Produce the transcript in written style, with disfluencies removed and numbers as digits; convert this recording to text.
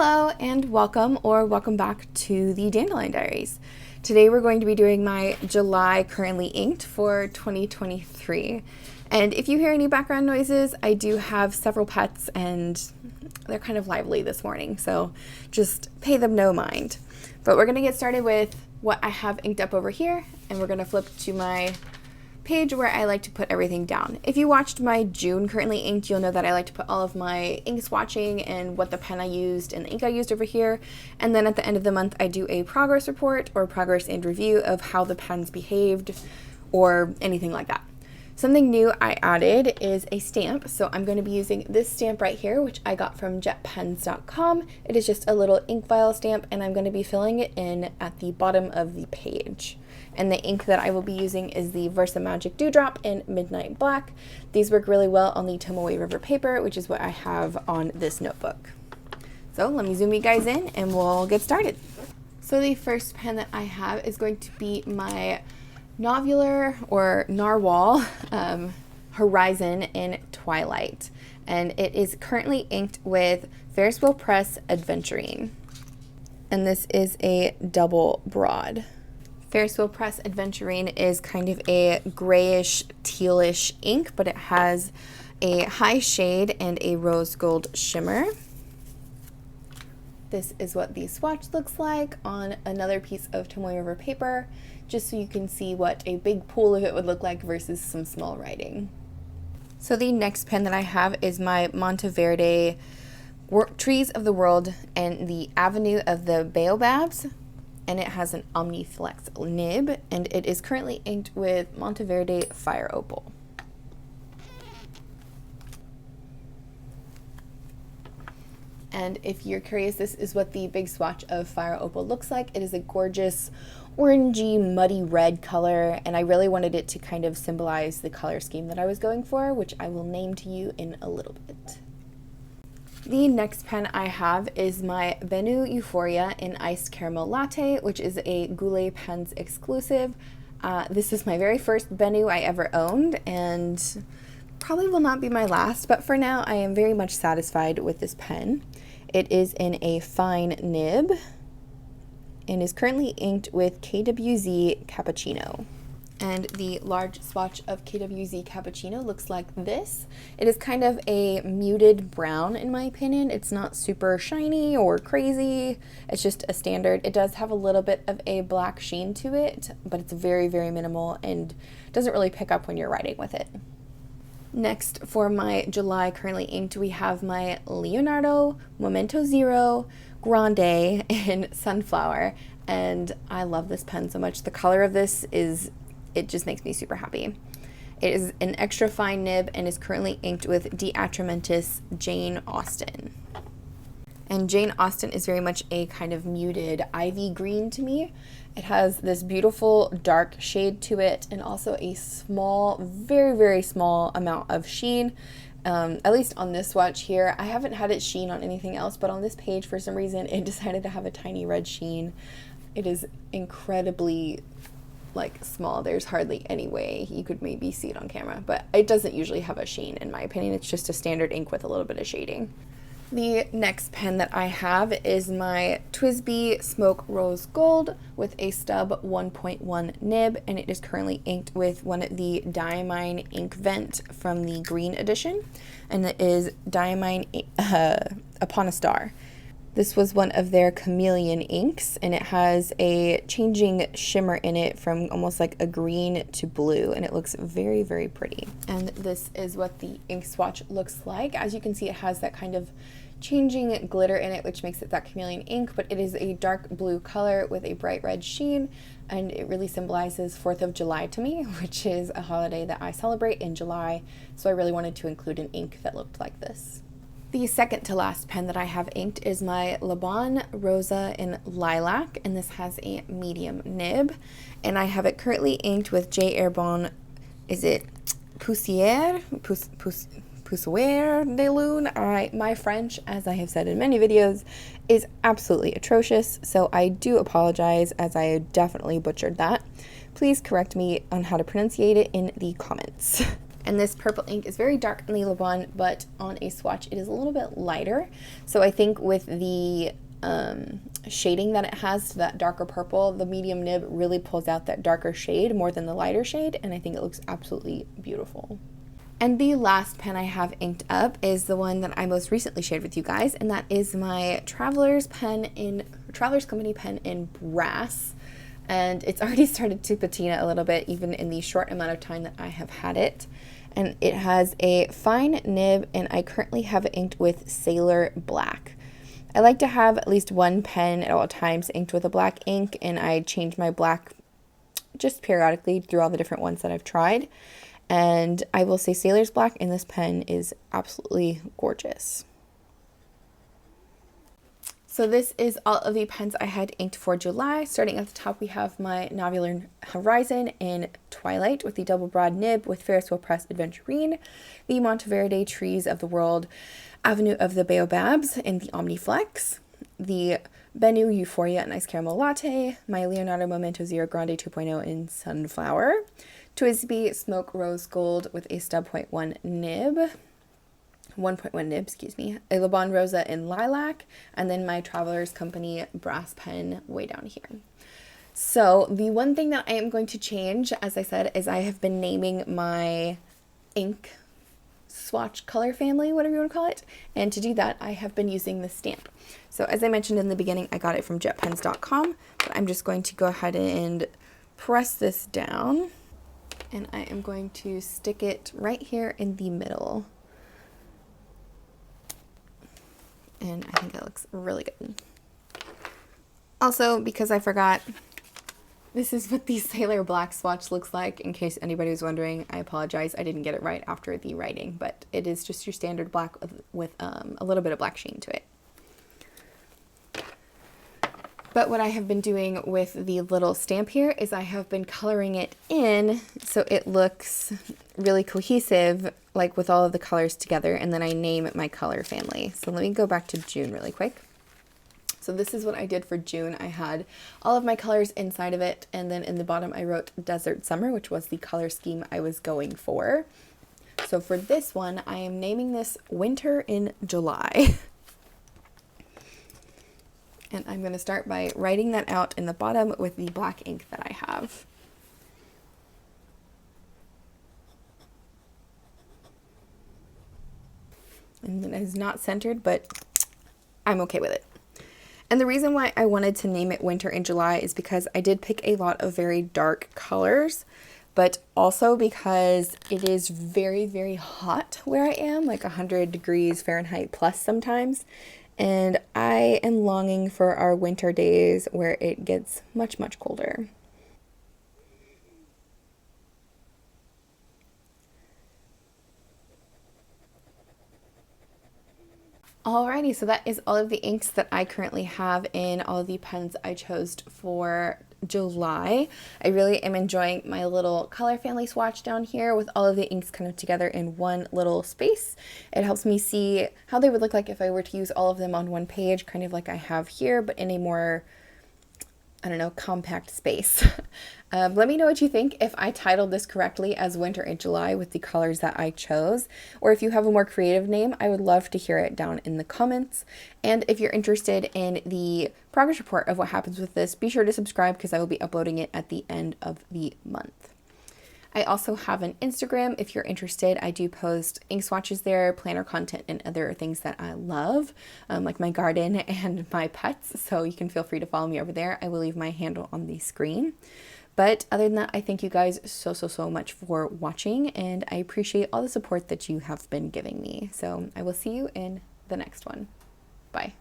Hello and welcome back to the Dandelion Diaries. Today we're going to be doing my July currently inked for 2023. And if you hear any background noises, I do have several pets and they're kind of lively this morning, so just pay them no mind. But we're going to get started with what I have inked up over here, and we're going to flip to my page where I like to put everything down. If you watched my June currently inked, you'll know that I like to put all of my ink swatching and what the pen I used and the ink I used over here. And then at the end of the month, I do a progress report or progress and review of how the pens behaved or anything like that. Something new I added is a stamp. So I'm going to be using this stamp right here, which I got from jetpens.com. It is just a little ink vial stamp, and I'm going to be filling it in at the bottom of the page. And the ink that I will be using is the Versa Magic Dewdrop in Midnight Black. These work really well on the Tomoe River paper, which is what I have on this notebook. So let me zoom you guys in and we'll get started. So the first pen that I have is going to be my Nahvular or Narwhal Horizon in Twilight. And it is currently inked with Ferris Press Adventurine. And this is a double broad. Ferris Press Adventurine is kind of a grayish, tealish ink, but it has a high shade and a rose gold shimmer. This is what the swatch looks like on another piece of Tomoe River paper, just so you can see what a big pool of it would look like versus some small writing. So the next pen that I have is my Monteverde Trees of the World and the Avenue of the Baobabs. And it has an OmniFlex nib, and it is currently inked with Monteverde Fireopal. And if you're curious, this is what the big swatch of Fireopal looks like. It is a gorgeous orangey, muddy red color, and I really wanted it to kind of symbolize the color scheme that I was going for, which I will name to you in a little bit. The next pen I have is my Benu Euphoria in Iced Caramel Latte, which is a Goulet Pens exclusive. This is my very first Benu I ever owned, and probably will not be my last, but for now I am very much satisfied with this pen. It is in a fine nib and is currently inked with 𝗕𝗵𝗄𝗃 Cappuccino. And the large swatch of 𝗕𝗵𝗄𝗃 Cappuccino looks like this. It is kind of a muted brown in my opinion. It's not super shiny or crazy. It's just a standard. It does have a little bit of a black sheen to it, but it's very, very minimal and doesn't really pick up when you're writing with it. Next, for my July currently inked, we have my Leonardo Momento Zero Grande in Sunflower. And I love this pen so much. The color of this it just makes me super happy. It is an extra fine nib and is currently inked with DeAtramentis Jane Austen. And Jane Austen is very much a kind of muted ivy green to me. It has this beautiful dark shade to it and also a small, very, very small amount of sheen. At least on this swatch here. I haven't had it sheen on anything else, but on this page for some reason it decided to have a tiny red sheen. It is incredibly small. There's hardly any way you could maybe see it on camera, but it doesn't usually have a sheen in my opinion. It's just a standard ink with a little bit of shading. The next pen that I have is my TWISBI Smoke Rose Gold with a stub 1.1 nib, and it is currently inked with one of the Diamine ink vent from the green edition, and it is Diamine Upon a Star. This was one of their chameleon inks, and it has a changing shimmer in it from almost like a green to blue, and it looks very, very pretty. And this is what the ink swatch looks like. As you can see, it has that kind of changing glitter in it, which makes it that chameleon ink, but it is a dark blue color with a bright red sheen, and it really symbolizes 4th of July to me, which is a holiday that I celebrate in July, so I really wanted to include an ink that looked like this. The second to last pen that I have inked is my Laban Rosa in Lilac, and this has a medium nib, and I have it currently inked with J. Herbin, is it Poussiere? Poussiere de Lune. My French, as I have said in many videos, is absolutely atrocious, so I do apologize as I definitely butchered that. Please correct me on how to pronunciate it in the comments. And this purple ink is very dark in the Laban, but on a swatch it is a little bit lighter. So I think with the shading that it has to that darker purple, the medium nib really pulls out that darker shade more than the lighter shade, and I think it looks absolutely beautiful. And the last pen I have inked up is the one that I most recently shared with you guys, and that is my Traveler's Company pen in brass. And it's already started to patina a little bit, even in the short amount of time that I have had it. And it has a fine nib, and I currently have it inked with Sailor Black. I like to have at least one pen at all times inked with a black ink, and I change my black just periodically through all the different ones that I've tried. And I will say Sailor's Black in this pen is absolutely gorgeous. So this is all of the pens I had inked for July. Starting at the top, we have my Nahvular Horizon in Twilight with the double broad nib with Ferris wheel press Adventurine, the Monteverde Trees of the World Avenue of the Baobabs in the Omniflex, the Benu Euphoria and Ice Caramel Latte, my Leonardo Momento Grande 2.0 in Sunflower, TWISBI Smoke Rose Gold with a stub 1.1 nib, a Laban Rosa in Lilac, and then my Traveler's Company brass pen way down here. So the one thing that I am going to change, as I said, is I have been naming my ink swatch color family, whatever you want to call it, and to do that I have been using the stamp. So as I mentioned in the beginning, I got it from jetpens.com, but I'm just going to go ahead and press this down, and I am going to stick it right here in the middle. And I think it looks really good. Also, because I forgot, this is what the Sailor Black swatch looks like. In case anybody was wondering, I apologize. I didn't get it right after the writing, but it is just your standard black with a little bit of black sheen to it. But what I have been doing with the little stamp here is I have been coloring it in so it looks really cohesive, like with all of the colors together, and then I name my color family. So let me go back to June really quick. So this is what I did for June. I had all of my colors inside of it, and then in the bottom I wrote Desert Summer, which was the color scheme I was going for. So for this one, I am naming this Winter in July. And I'm going to start by writing that out in the bottom with the black ink that I have. And it is not centered, but I'm okay with it. And the reason why I wanted to name it Winter in July is because I did pick a lot of very dark colors, but also because it is very, very hot where I am, like 100 degrees Fahrenheit plus sometimes. And I am longing for our winter days where it gets much, much colder. Alrighty, so that is all of the inks that I currently have in all of the pens I chose for July. I really am enjoying my little color family swatch down here with all of the inks kind of together in one little space. It helps me see how they would look like if I were to use all of them on one page, kind of like I have here, but in a more, I don't know, compact space. Let me know what you think if I titled this correctly as Winter in July with the colors that I chose, or if you have a more creative name, I would love to hear it down in the comments. And if you're interested in the progress report of what happens with this, be sure to subscribe because I will be uploading it at the end of the month. I also have an Instagram if you're interested. I do post ink swatches there, planner content, and other things that I love, like my garden and my pets, so you can feel free to follow me over there. I will leave my handle on the screen. But other than that, I thank you guys so much for watching, and I appreciate all the support that you have been giving me. So I will see you in the next one. Bye.